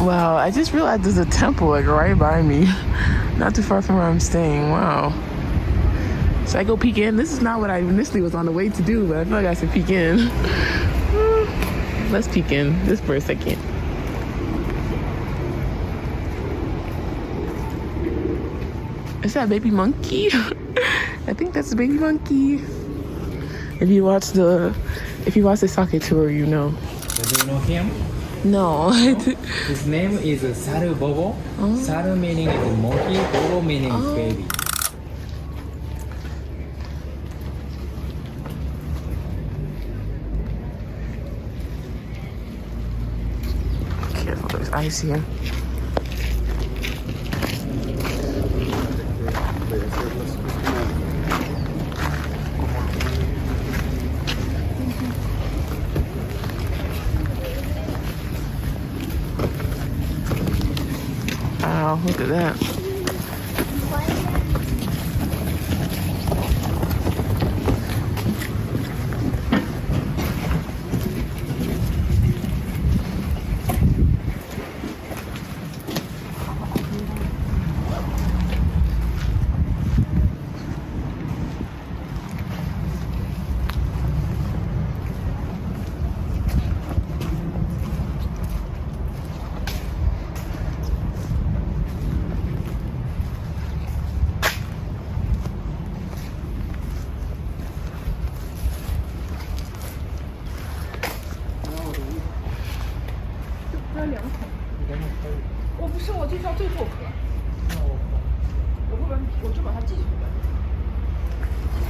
Wow, I just realized there's a temple like right by me, not too far from where I'm staying. Wow. Should I go peek in? This is not what I initially was on the way to do, but I feel like I should peek in. Let's peek in just for a second. Is that a baby monkey? I think that's a baby monkey. If you watch the sake tour, you know. Do you know him? No. His name is Saru Bobo. Oh. Saru meaning is monkey, Bobo meaning is baby. Careful, there's ice here. Wow, look at that.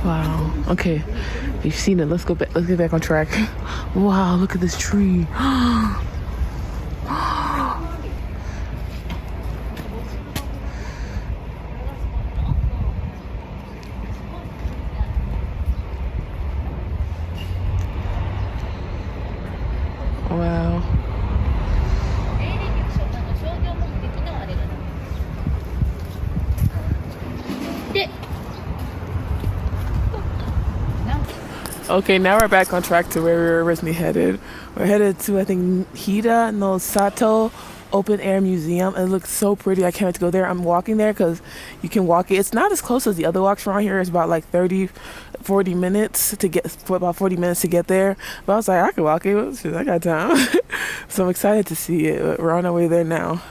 Wow. Okay, you've seen it. Let's go back. Let's get back on track. Wow, look at this tree. Wow. Okay, now we're back on track to where we were originally headed. We're headed to, I think, Hida no Sato open air museum. It looks so pretty. I can't wait to go there. I'm walking there because you can walk it. It's not as close as the other walks around here. It's about like 40 minutes to get there. But I was like, I can walk it. I got time. So I'm excited to see it. We're on our way there now.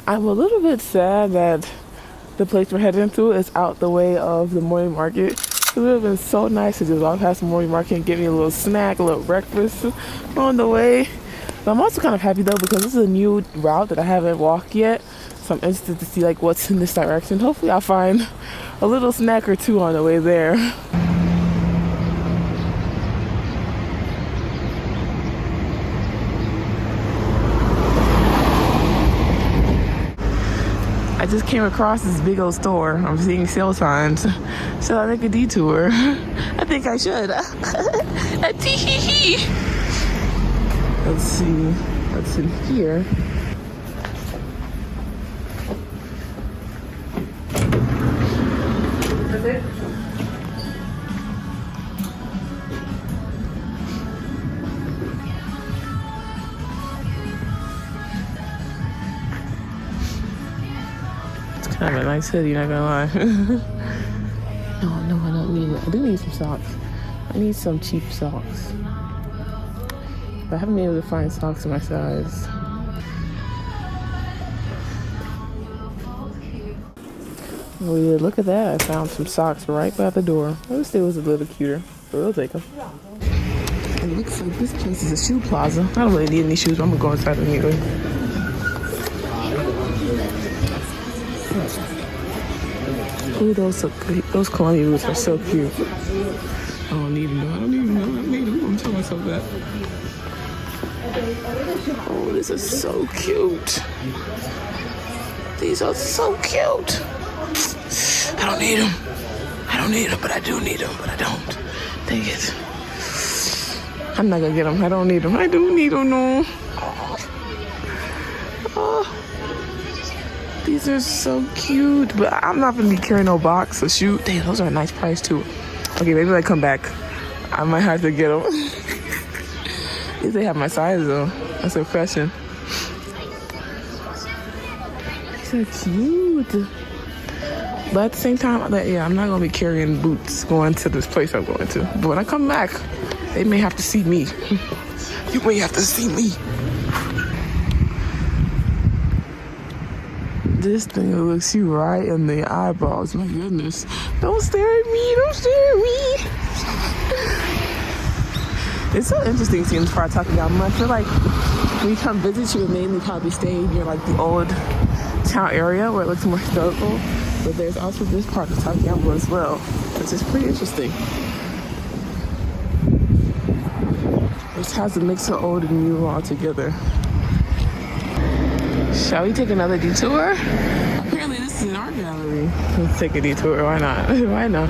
I'm a little bit sad that the place we're heading to is out the way of the morning market. It would have been so nice to just walk past the morning market and get me a little snack, a little breakfast on the way. But I'm also kind of happy though because this is a new route that I haven't walked yet. So I'm interested to see like what's in this direction. Hopefully I'll find a little snack or two on the way there. I just came across this big old store. I'm seeing sale signs. Should I make a detour? I think I should. Let's see what's in here. That's it? Kind of a nice hoodie, not gonna lie. No, I don't need it. I do need some socks. I need some cheap socks. But I haven't been able to find socks in my size. Oh yeah, look at that. I found some socks right by the door. I wish they was a little cuter. We'll take them. It looks like this place is a shoe plaza. I don't really need any shoes, but I'm gonna go inside anyway. Ooh, those Columbia boots are so cute. I don't need them. I don't need them. I need them. I'm telling myself that. Oh, this is so cute. These are so cute. I don't need them. I don't need them, but I do need them, but I don't. Dang it. I'm not gonna get them. I don't need them. I do need them, no. Oh, these are so cute, but I'm not gonna be carrying no box or shoe. Damn, those are a nice price too. Okay, maybe when I come back, I might have to get them. At least they have my size though. That's a question. These are cute. But at the same time, yeah, I'm not gonna be carrying boots going to this place I'm going to. But when I come back, they may have to see me. You may have to see me. This thing looks you right in the eyeballs. My goodness. Don't stare at me. Don't stare at me. It's so interesting seeing this part of Takayama. I feel like when you come visit, you would mainly probably stay near like the old town area where it looks more historical. But there's also this part of Takayama as well, which is pretty interesting. Which has a mix of old and new all together. Shall we take another detour? Apparently this is an art gallery. Let's take a detour, why not? Why not?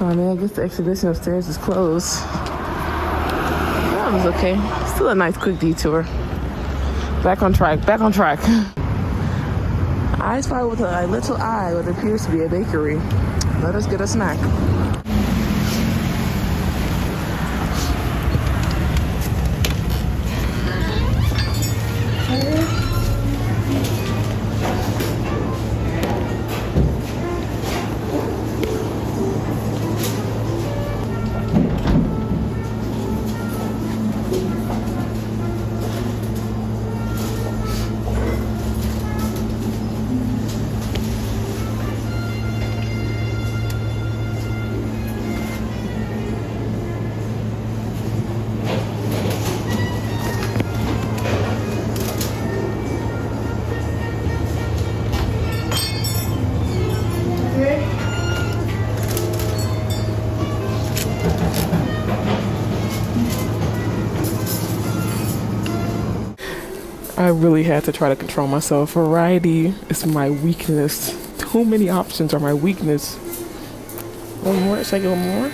Oh man, I guess the exhibition upstairs is closed. That was okay. Still a nice quick detour. Back on track, back on track. I spy with a little eye what appears to be a bakery. Let us get a snack. I really had to try to control myself. Variety is my weakness. Too many options are my weakness. One more? Should I get one more?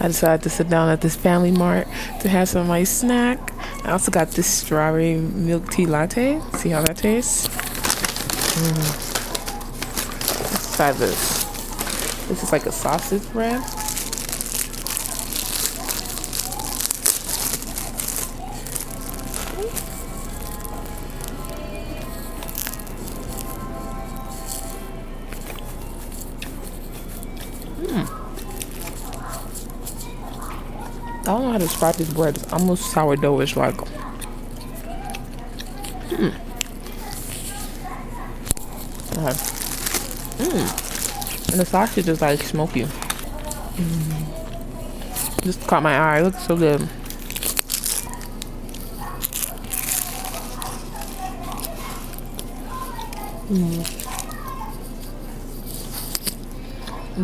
I decided to sit down at this Family Mart to have some nice snack. I also got this strawberry milk tea latte. See how that tastes? Let's try this. This is like a sausage bread. I don't know how to describe this bread. It's almost sourdough-ish like. And the sausage is like smoky. Just caught my eye. It looks so good.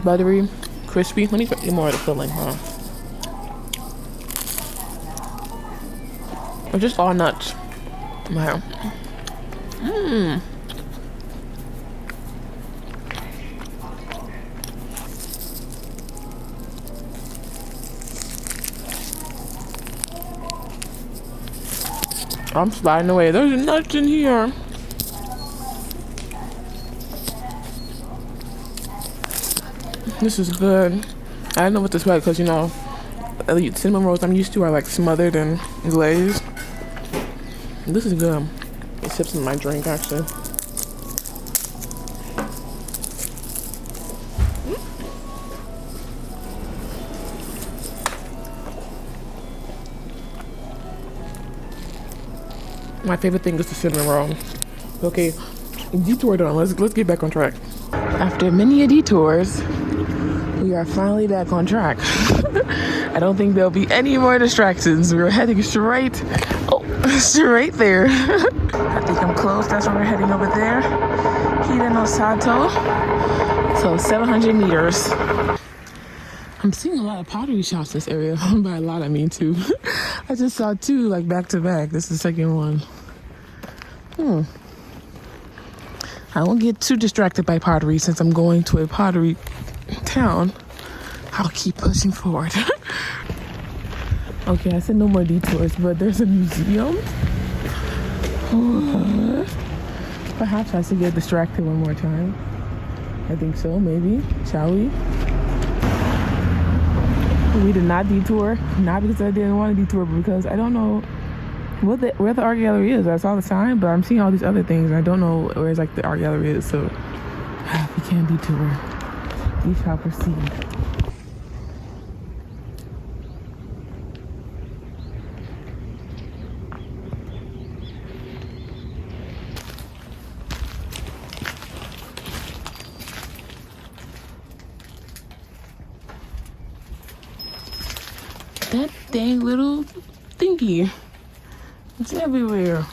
Buttery, crispy. Let me get more of the filling, huh? Or just all nuts. Wow. I'm sliding away. There's nuts in here. This is good. I don't know what this was because, you know, cinnamon rolls I'm used to are like smothered and glazed. This is good. It sips in my drink actually. My favorite thing is the cinnamon roll. Okay, detour done. Let's get back on track. After many detours, we are finally back on track. I don't think there'll be any more distractions. We're heading straight there. I think I'm close. That's where we're heading over there. Hida no Sato. So 700 meters. I'm seeing a lot of pottery shops in this area. By a lot, I mean two. I just saw two like back to back. This is the second one. I won't get too distracted by pottery since I'm going to a pottery town. I'll keep pushing forward. Okay, I said no more detours, but there's a museum. Perhaps I should get distracted one more time. I think so, maybe. Shall we? We did not detour. Not because I didn't want to detour, but because I don't know where the art gallery is. I saw the sign, but I'm seeing all these other things, and I don't know where like the art gallery is, so we can't detour. We shall proceed. That dang little thingy. It's everywhere.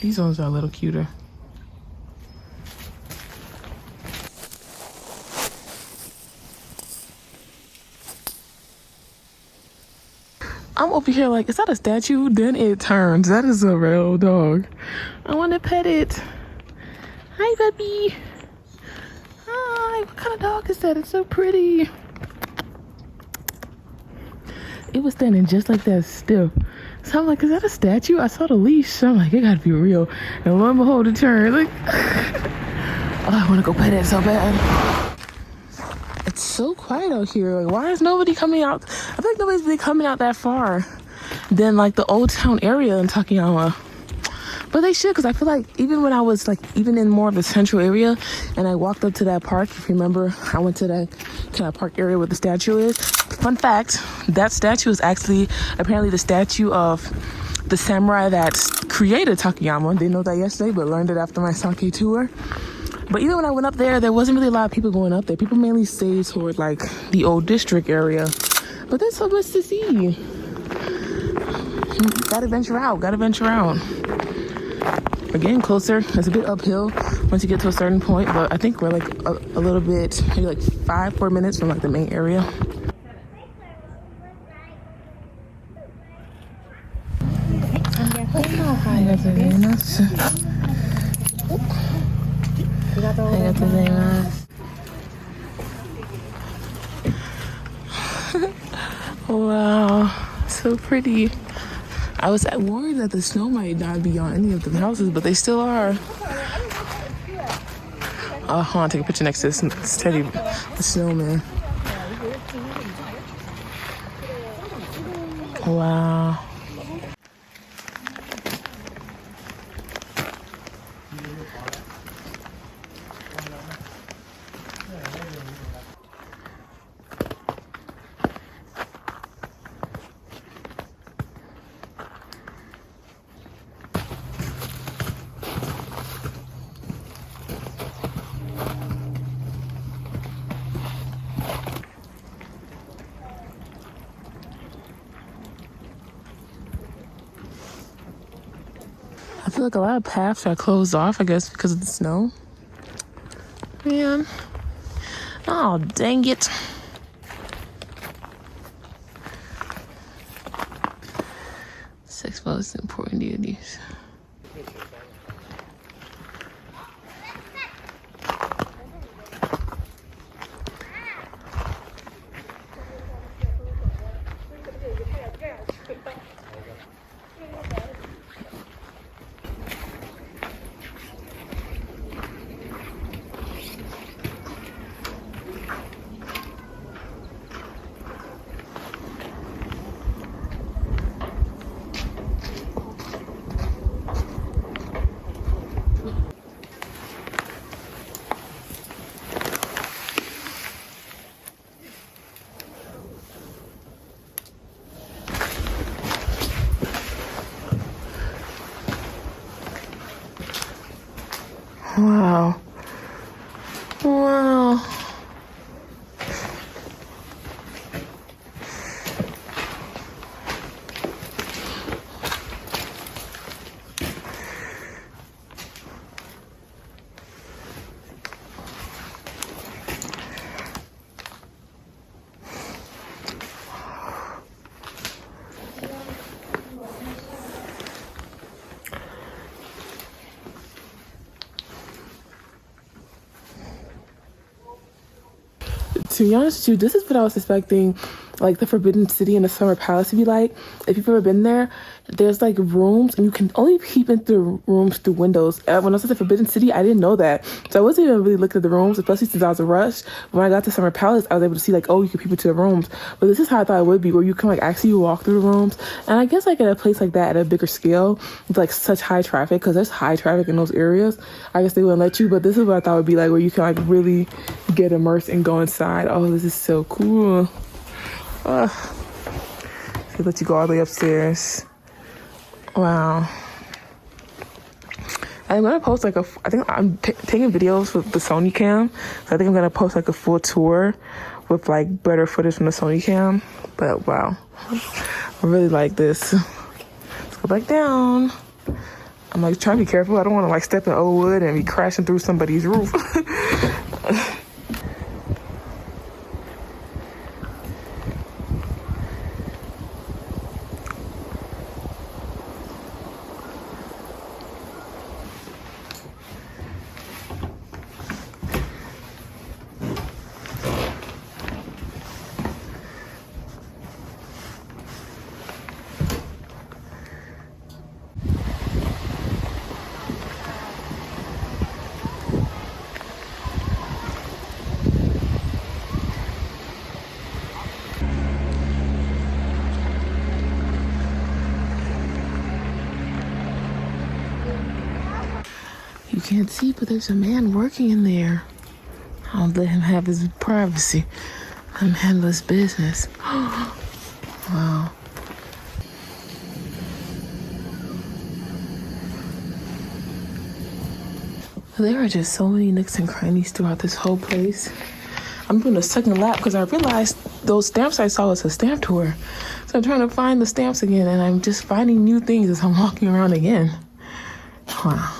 These ones are a little cuter. I'm over here like, is that a statue? Then it turns. That is a real dog. I want to pet it. Hi, puppy. Hi, what kind of dog is that? It's so pretty. It was standing just like that still. So I'm like, is that a statue? I saw the leash. So I'm like, it gotta be real. And lo and behold, it turned. Like, oh, I want to go pet it so bad. It's so quiet out here. Like, why is nobody coming out? I feel like nobody's been coming out that far than like the old town area in Takayama. But they should, because I feel like even when I was like, even in more of the central area, and I walked up to that park, if you remember, I went to that kind of park area where the statue is. Fun fact, that statue is actually apparently the statue of the samurai that created Takayama. Didn't know that yesterday, but learned it after my sake tour. But even when I went up there, there wasn't really a lot of people going up there. People mainly stayed toward like the old district area. But there's so much to see. Gotta venture out. We're getting closer. It's a bit uphill once you get to a certain point, but I think we're like a little bit, maybe like 5-4 minutes from like the main area. Wow, so pretty. I was worried that the snow might not be on any of the houses, but they still are. I want to take a picture next to this Teddy, the snowman. Wow. I feel like a lot of paths are closed off, I guess, because of the snow. Man. Oh, dang it. Sex most important deities. Wow. Wow. To be honest with you, this is what I was expecting, like the Forbidden City and the Summer Palace to be like. If you've ever been there, there's like rooms and you can only peep into rooms through windows. When I was at the Forbidden City, I didn't know that. So I wasn't even really looking at the rooms, especially since I was rushed. When I got to Summer Palace, I was able to see like, oh, you can peep into the rooms. But this is how I thought it would be, where you can like actually walk through the rooms. And I guess like at a place like that, at a bigger scale, with like such high traffic, because there's high traffic in those areas, I guess they wouldn't let you. But this is what I thought would be like, where you can like really get immersed and go inside. Oh, this is so cool. They let you go all the way upstairs. Wow. I'm gonna post like I think I'm taking videos with the Sony cam. So I think I'm gonna post like a full tour with like better footage from the Sony cam. But wow, I really like this. Let's go back down. I'm like trying to be careful. I don't want to like step in old wood and be crashing through somebody's roof. You can't see, but there's a man working in there. I'll let him have his privacy. Let him handle his business. Wow. There are just so many nooks and crannies throughout this whole place. I'm doing a second lap because I realized those stamps I saw was a stamp tour. So I'm trying to find the stamps again, and I'm just finding new things as I'm walking around again. Wow.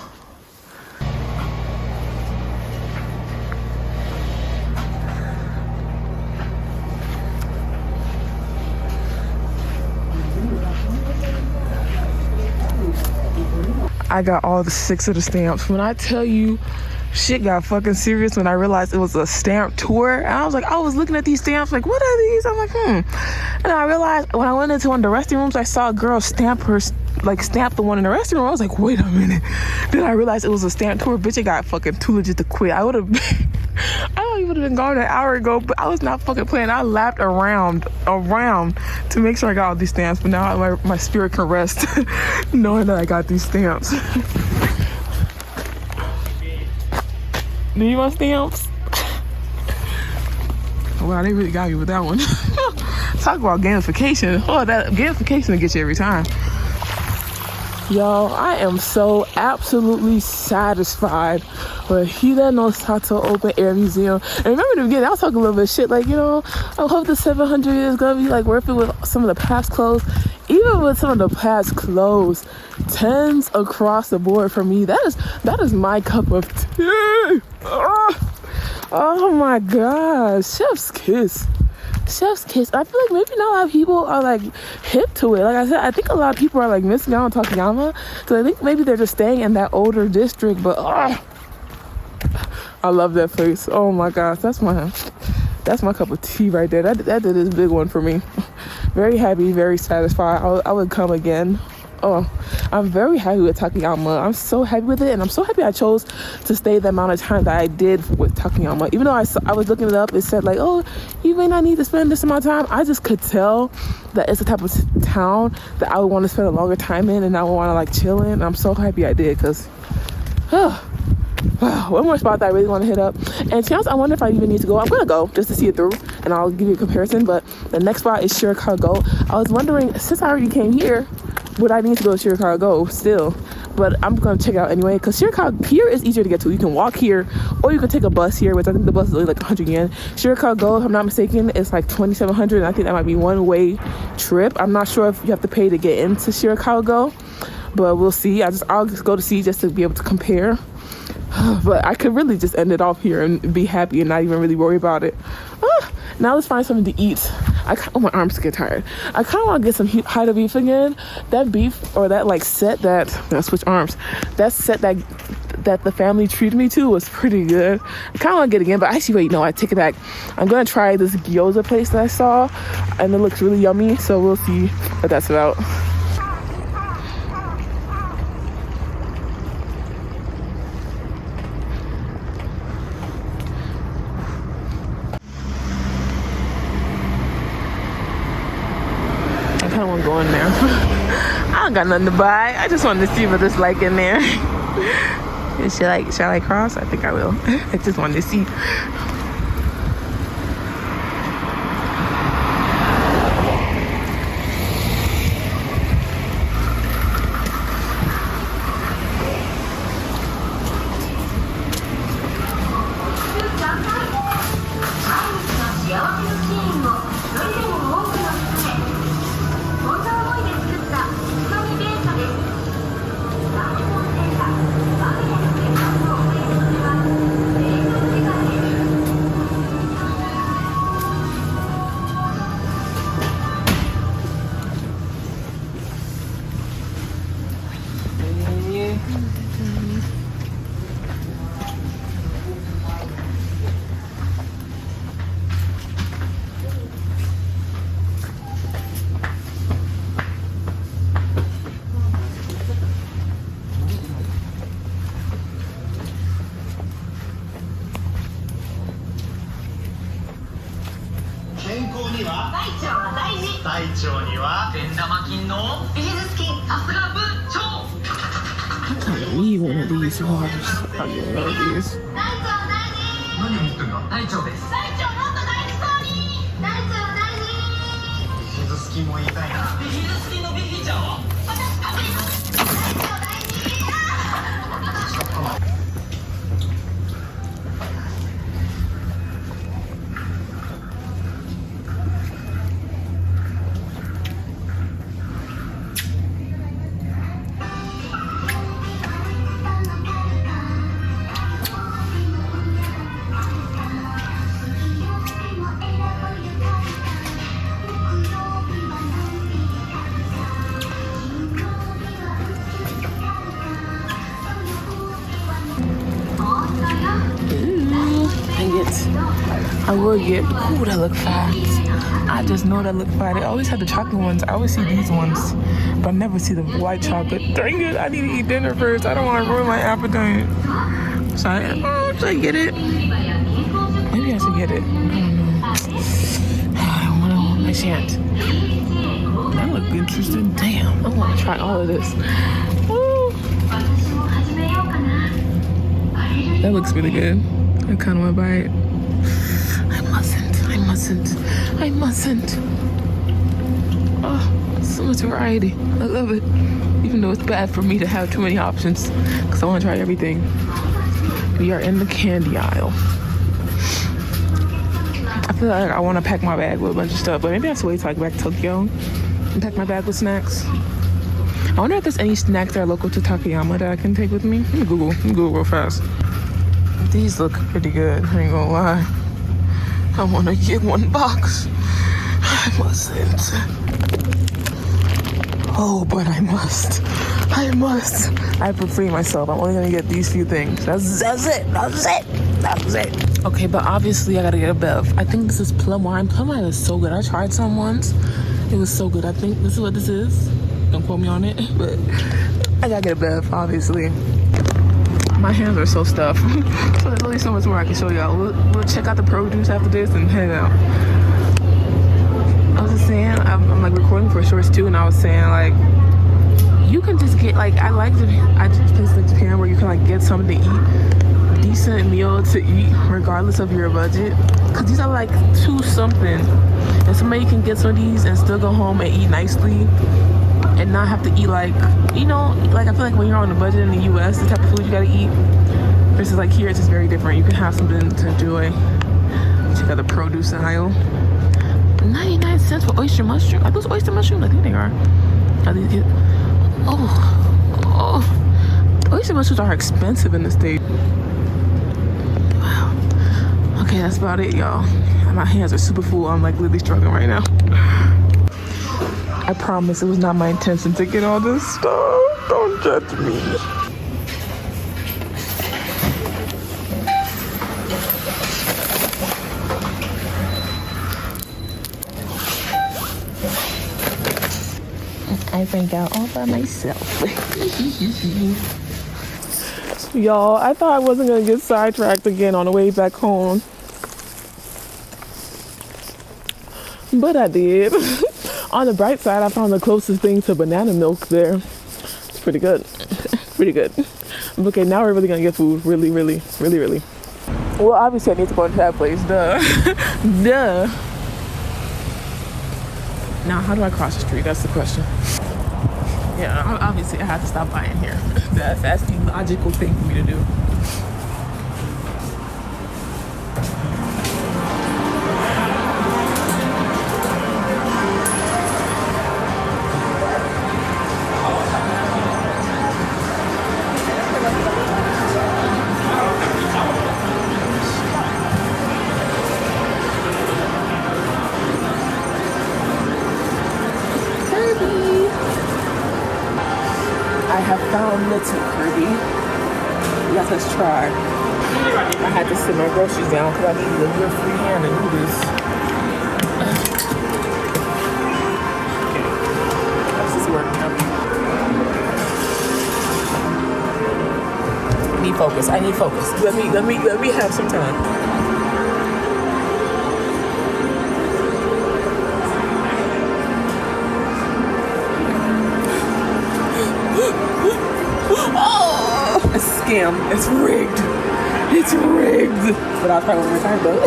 I got all 6 of the stamps. When I tell you, shit got fucking serious when I realized it was a stamp tour. And I was looking at these stamps like, what are these? I'm like, And I realized when I went into one of the resting rooms, I saw a girl stamp the one in the resting room. I was like, wait a minute. Then I realized it was a stamp tour. Bitch, it got fucking too legit to quit. I would have been gone an hour ago, but I was not fucking playing. I lapped around to make sure I got all these stamps. But now my spirit can rest knowing that I got these stamps. Do you want stamps? Wow, they really got me with that one. Talk about gamification. Oh, that gamification will get you every time. Y'all, I am so absolutely satisfied with Hida no Sato Open Air Museum. And remember in the beginning, I was talking a little bit of shit, like, you know, I hope the 700 is gonna be like worth it with some of the past clothes. Even with some of the past clothes, 10s across the board for me. That is my cup of tea. Oh my gosh, chef's kiss. chef's kiss. I feel like maybe not a lot of people are like hip to it. Like I said, I think a lot of people are like missing out on Takayama because I think maybe they're just staying in that older district. But I love that place. Oh my gosh, that's my cup of tea right there. That did this big one for me. Very happy, very satisfied. I would come again. Oh, I'm very happy with Takayama. I'm so happy with it, and I'm so happy I chose to stay the amount of time that I did with Takayama. Even though I was looking it up, it said like, oh, you may not need to spend this amount of time. I just could tell that it's the type of town that I would want to spend a longer time in, and I would want to like chill in. I'm so happy I did, because one more spot that I really want to hit up. And to be honest, I wonder if I even need to go. I'm going to go just to see it through, and I'll give you a comparison. But the next spot is Shirakawago. I was wondering, since I already came here, would I need to go to Shirakawago still? But I'm going to check it out anyway, because Shirakawago here is easier to get to. You can walk here, or you can take a bus here, which I think the bus is only like 100 yen. Shirakawago, if I'm not mistaken, is like 2,700, and I think that might be one-way trip. I'm not sure if you have to pay to get into Shirakawago, but we'll see. I'll just go to see just to be able to compare. But I could really just end it off here and be happy and not even really worry about it. Now let's find something to eat. My arms get tired. I kind of want to get some Hida beef again. That beef, or that like set that, switch arms. That set that the family treated me to was pretty good. I kind of want to get it again, but actually wait, no, I take it back. I'm going to try this gyoza place that I saw, and it looks really yummy, so we'll see what that's about. I kind of want to go in there. I don't got nothing to buy. I just wanted to see what it's like in there. Shall I cross? I think I will. I just wanted to see. I need one of these waters. I'll get one of these. I will get, ooh, that look fire. I just know that look fire. They always have the chocolate ones. I always see these ones, but I never see the white chocolate. Dang it, I need to eat dinner first. I don't want to ruin my appetite. So should I get it? Maybe I should get it. I don't know. I shan't. That look interesting. Damn, I want to try all of this. Woo. That looks really good. I kind of want to buy it. I mustn't. Oh, so much variety. I love it. Even though it's bad for me to have too many options, because I want to try everything. We are in the candy aisle. I feel like I want to pack my bag with a bunch of stuff, but maybe I have to wait till I get back to Tokyo and pack my bag with snacks. I wonder if there's any snacks that are local to Takayama that I can take with me. Let me Google real fast. These look pretty good, I ain't gonna lie. I want to get one box. I mustn't. Oh, but I must. I must. I have to free myself. I'm only gonna get these few things. That's it. Okay, but obviously I gotta get a bev. I think this is plum wine. Plum wine is so good. I tried some once. It was so good. I think this is what this is. Don't quote me on it, but I gotta get a bev, obviously. My hands are so stuffed. So there's only so much more I can show y'all. We'll check out the produce after this and head out. I was just saying, I'm like recording for shorts too, and I was saying like, you can just get like, I just place like Japan where you can like get something to eat, decent meal to eat regardless of your budget, because these are like $2 something, and somebody can get some of these and still go home and eat nicely and not have to eat like, you know, like I feel like when you're on a budget in the US, the type of food you gotta eat versus like here it's just very different. You can have something to enjoy. Check out the produce aisle. 99 cents for oyster mushroom. Are those oyster mushrooms? I think they are. Are these? Oh, oyster mushrooms are expensive in the States. Wow. Okay, that's about it, y'all. My hands are super full. I'm like literally struggling right now. I promise it was not my intention to get all this stuff. Don't judge me. I drank out all by myself. Y'all, I thought I wasn't gonna get sidetracked again on the way back home. But I did. On the bright side, I found the closest thing to banana milk there. It's pretty good. Pretty good. Okay, now we're really gonna get food. Really. Well, obviously I need to go to that place. Duh. Duh. Now, how do I cross the street? That's the question. Yeah, obviously I have to stop by in here. That's the logical thing for me to do. Let us try. I had to sit my groceries down because I needed a real free hand to do this. How's this working out? I need focus. Let me have some time. Oh, a scam. It's rigged. It's rigged. But I'll try one more time though.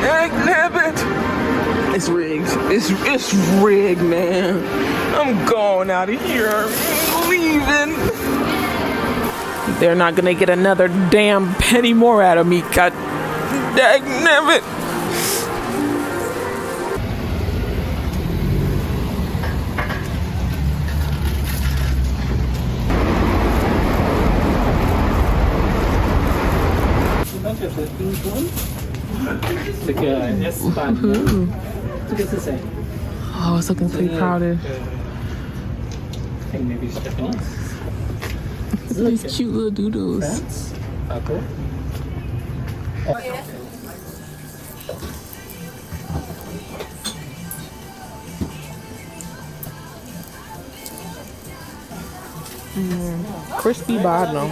Dang it. It's rigged. It's rigged, man. I'm going out of here. I'm leaving. They're not gonna get another damn penny more out of me. God dang it. Oh, it's looking pretty crowded. I think maybe it's Japanese. These cute little doodles. Taco. Crispy bottom.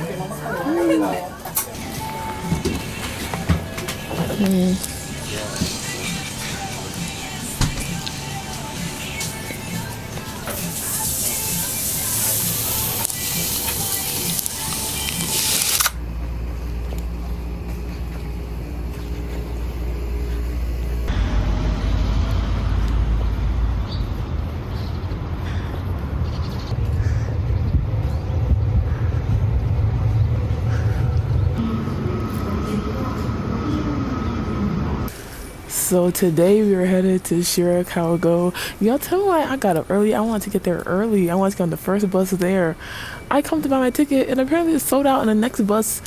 So today we were headed to Shirakawago. Y'all tell me why I got up early. I wanted to get there early. I wanted to get on the first bus there. I come to buy my ticket and apparently it's sold out, and the next bus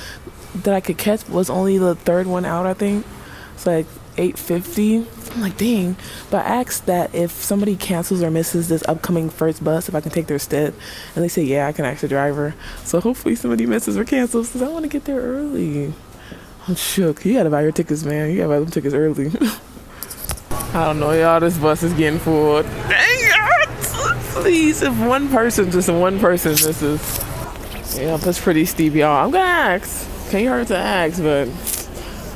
that I could catch was only the third one out, I think. It's like 8:50. I'm like, dang. But I asked that if somebody cancels or misses this upcoming first bus, if I can take their stead. And they say, yeah, I can ask the driver. So hopefully somebody misses or cancels because I want to get there early. I'm shook. You gotta buy your tickets, man. You gotta buy them tickets early. I don't know, y'all. This bus is getting full. Dang it! Please, if just one person misses. Yeah, that's pretty steep, y'all. I'm gonna ask. Can't hurt to ask, but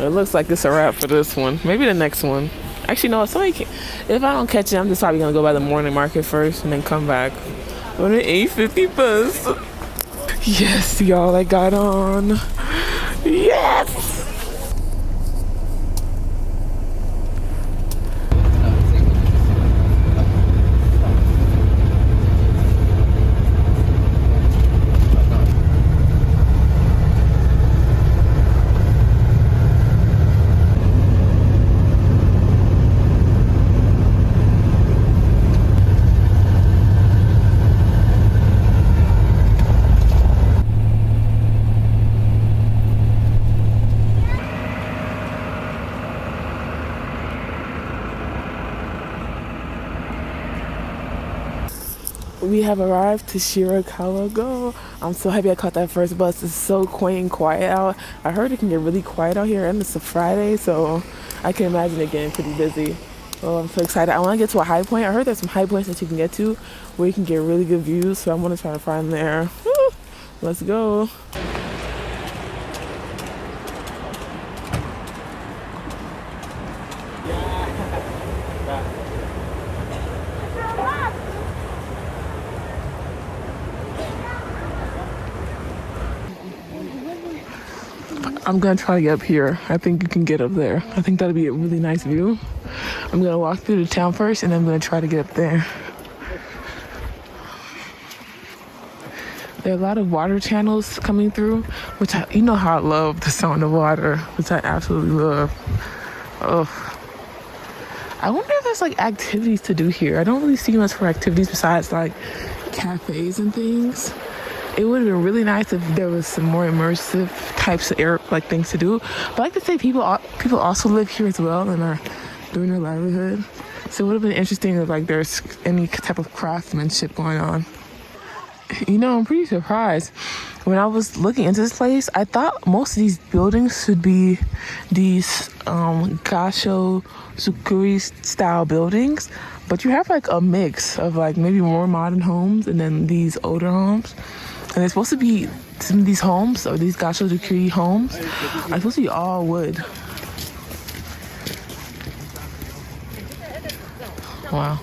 it looks like it's a wrap for this one. Maybe the next one. Actually, no. If I don't catch it, I'm just probably gonna go by the morning market first and then come back on an 8:50 bus. Yes, y'all. I got on. Yes. We have arrived to Shirakawago. I'm so happy I caught that first bus. It's so quaint and quiet out. I heard it can get really quiet out here, and it's a Friday, so I can imagine it getting pretty busy. Oh, I'm so excited. I want to get to a high point. I heard there's some high points that you can get to where you can get really good views, so I'm going to try to find there. Woo! Let's go. I'm gonna try to get up here. I think you can get up there. I think that'll be a really nice view. I'm gonna walk through the town first and then I'm gonna try to get up there. There are a lot of water channels coming through, which you know how I love the sound of water, which I absolutely love. Oh, I wonder if there's like activities to do here. I don't really see much for activities besides like cafes and things. It would have been really nice if there was some more immersive types of like things to do. But I like to say people also live here as well and are doing their livelihood. So it would have been interesting if like there's any type of craftsmanship going on. You know, I'm pretty surprised. When I was looking into this place, I thought most of these buildings should be these gasho zukuri style buildings. But you have like a mix of like maybe more modern homes and then these older homes. And it's supposed to be some of these homes, or these gasho zukuri homes, are supposed to be all wood. Wow.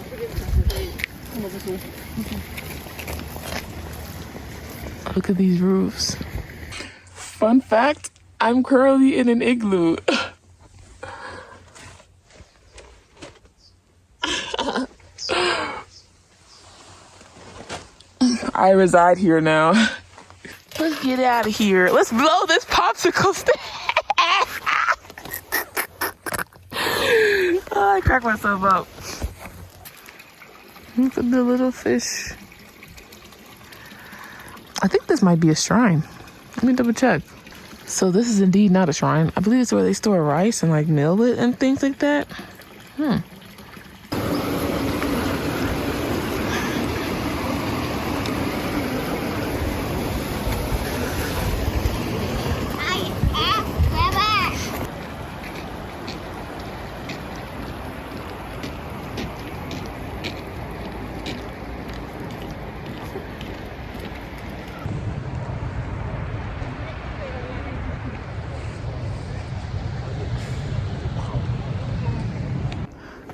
Look at these roofs. Fun fact, I'm currently in an igloo. I reside here now. Let's get out of here. Let's blow this popsicle stick. Oh, I cracked myself up. Look at the little fish. I think this might be a shrine. Let me double check. So this is indeed not a shrine. I believe it's where they store rice and like mill it and things like that.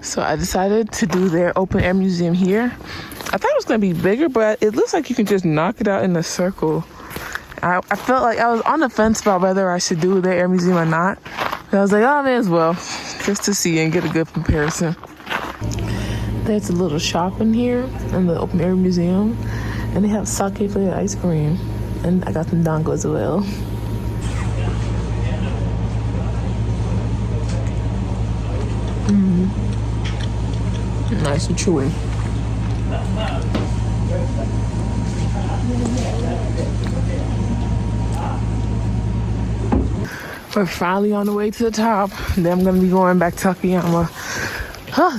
So I decided to do their open air museum here. I thought it was going to be bigger, but it looks like you can just knock it out in a circle. I felt like I was on the fence about whether I should do their air museum or not. But I was like, oh, I may as well, just to see and get a good comparison. There's a little shop in here in the open air museum, and they have sake flavored ice cream. And I got some dango as well. Nice and chewy. We're finally on the way to the top. Then I'm gonna be going back to Takayama.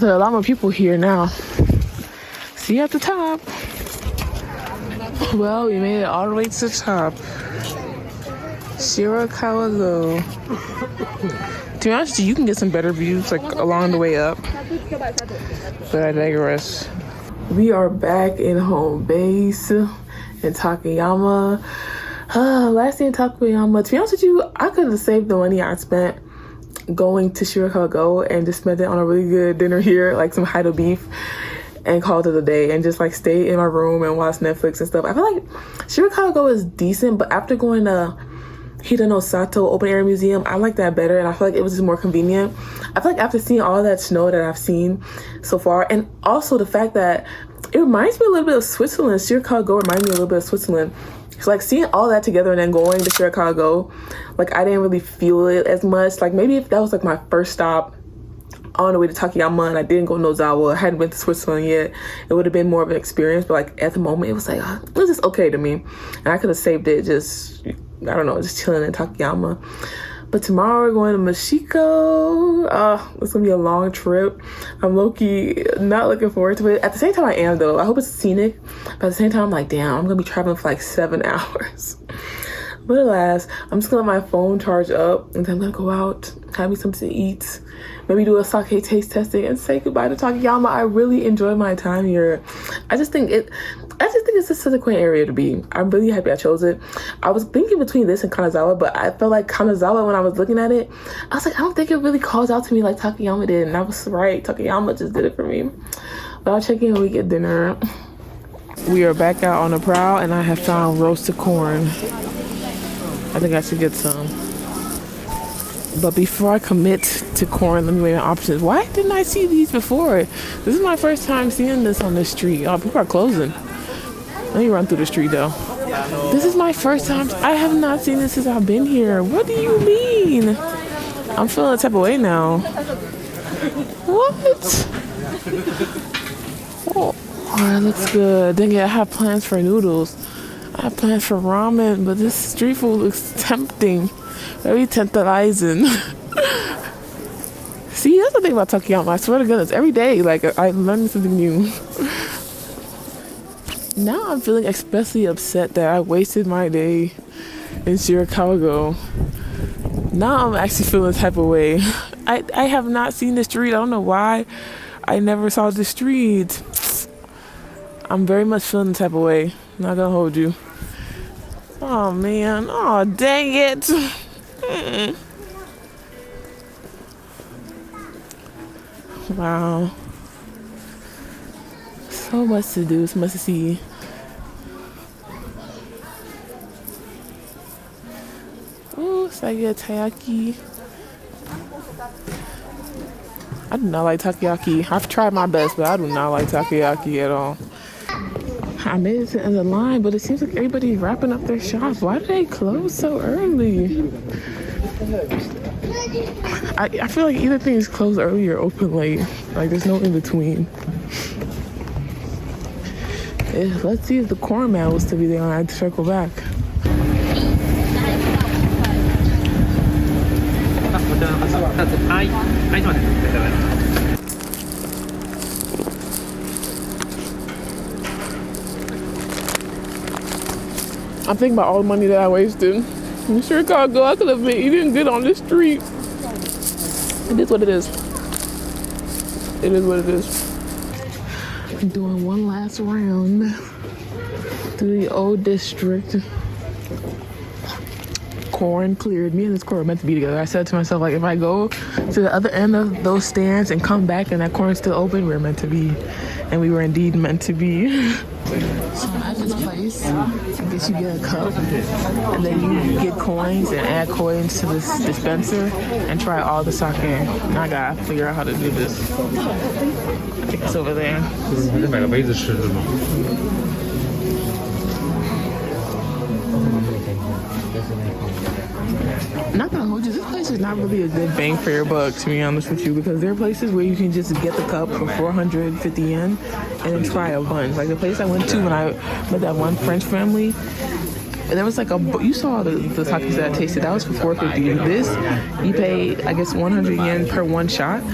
There are a lot more people here now. See you at the top. Well, we made it all the way to the top. Shirakawago. To be honest, you can get some better views like along the way up. But I digress. We are back in home base in Takayama. Last day in Takayama. To be honest with you, I could have saved the money I spent going to Shirakawago and just spent it on a really good dinner here, like some Hida beef, and called it a day and just like stay in my room and watch Netflix and stuff. I feel like Shirakawago is decent, but after going to Hida no Sato open air museum, I like that better, and I feel like it was just more convenient. I feel like after seeing all that snow that I've seen so far, and also the fact that it reminds me a little bit of Switzerland. Shirakawago reminds me a little bit of Switzerland. So like seeing all that together and then going to Shirakawago, like I didn't really feel it as much. Like maybe if that was like my first stop on the way to Takayama and I didn't go to Nozawa, I hadn't been to Switzerland yet, it would have been more of an experience. But like at the moment, it was like, it was just okay to me. And I could have saved it just, I don't know, just chilling in Takayama. But tomorrow we're going to Mashiko. It's gonna be a long trip. I'm low-key not looking forward to it. At the same time I am though. I hope it's scenic. But at the same time I'm like, damn, I'm gonna be traveling for like 7 hours. But alas, I'm just gonna let my phone charge up and then I'm gonna go out, have me something to eat, maybe do a sake taste testing and say goodbye to Takayama. I really enjoyed my time here. I just think it's just such a quaint area to be. I'm really happy I chose it. I was thinking between this and Kanazawa, but I felt like Kanazawa, when I was looking at it, I was like, I don't think it really calls out to me like Takayama did. And I was right. Takayama just did it for me. But I'll check in when we get dinner. We are back out on the prowl and I have found roasted corn. I think I should get some. But before I commit to corn, let me weigh my options. Why didn't I see these before? This is my first time seeing this on the street. Oh, people are closing. Let me run through the street though. This is my first time. I have not seen this since I've been here. What do you mean? I'm feeling a type of way now. What? Oh, that looks good. Dang it, I have plans for noodles. I have plans for ramen, but this street food looks tempting. Very tantalizing. See, that's the thing about Takayama. I swear to goodness, every day, like, I'm learning something new. Now I'm feeling especially upset that I wasted my day in Shirakawago. Now I'm actually feeling the type of way. I have not seen the street. I don't know why I never saw the street. I'm very much feeling the type of way. Not gonna hold you. Oh man. Oh dang it. Wow. So much to do, so much to see. Ooh, Sage taiyaki. I do not like takoyaki. I've tried my best, but I do not like takoyaki at all. I made it to the end of the line, but it seems like everybody's wrapping up their shops. Why do they close so early? I feel like either thing is closed early or open late. Like there's no in between. Let's see if the corn man was to be there when I circle back. I'm thinking about all the money that I wasted. In Shirakawago, I could have been eating good on the street. It is what it is. It is what it is. I'm doing one last round through the old district. Corn cleared. Me and this corn were meant to be together. I said to myself, like, if I go to the other end of those stands and come back and that corn's still open, we're meant to be. And we were indeed meant to be. So at this place, I guess you get a cup and then you get coins and add coins to this dispenser and try all the sake. Now I gotta figure out how to do this. I think it's over there. Not gonna hold you, this place is not really a good bang for your buck, to be honest with you, because there are places where you can just get the cup for 450 yen and then try a bunch. Like the place I went to when I met that one French family, And there was like you saw the sake that I tasted. That was for 450. This, you pay, I guess, 100 yen per one shot.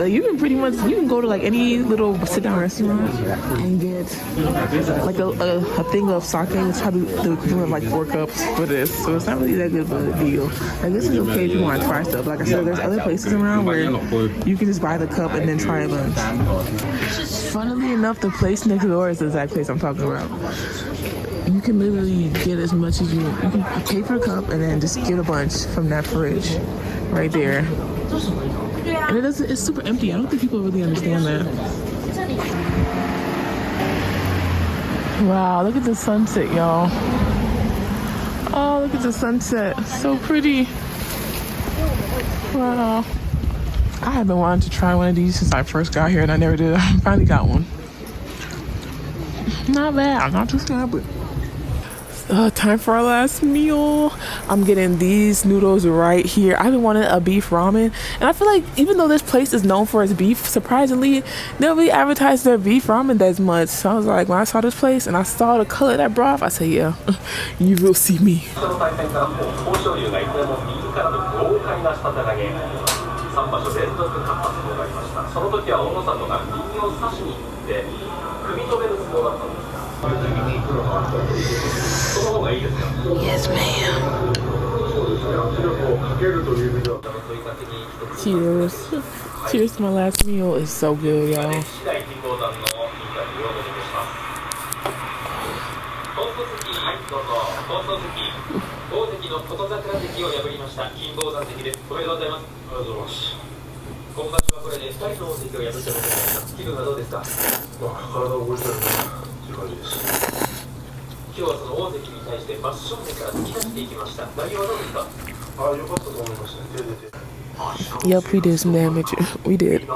You can pretty much, you can go to like any little sit-down restaurant and get like a thing of sake. It's probably the equivalent of like 4 cups for this. So it's not really that good of a deal. Like this is okay if you want to try stuff. Like I said, there's other places around where you can just buy the cup and then try a bunch. Funnily enough, the place next door is the exact place I'm talking about. You can literally get as much as you can pay for a cup and then just get a bunch from that fridge right there. And it's super empty. I don't think people really understand that. Wow, look at the sunset, y'all. Oh, look at the sunset. So pretty. Wow. I have been wanting to try one of these since I first got here and I never did. I finally got one. Not bad, not too shabby. Time for our last meal. I'm getting these noodles right here. I've been wanting a beef ramen, and I feel like even though this place is known for its beef, surprisingly, they don't really advertise their beef ramen as much. So I was like, when I saw this place and I saw the color of that broth, I said, yeah, you will see me. Yes, ma'am. Cheers. Cheers to my last meal. It's so good, y'all. Yep, we did some damage. We did.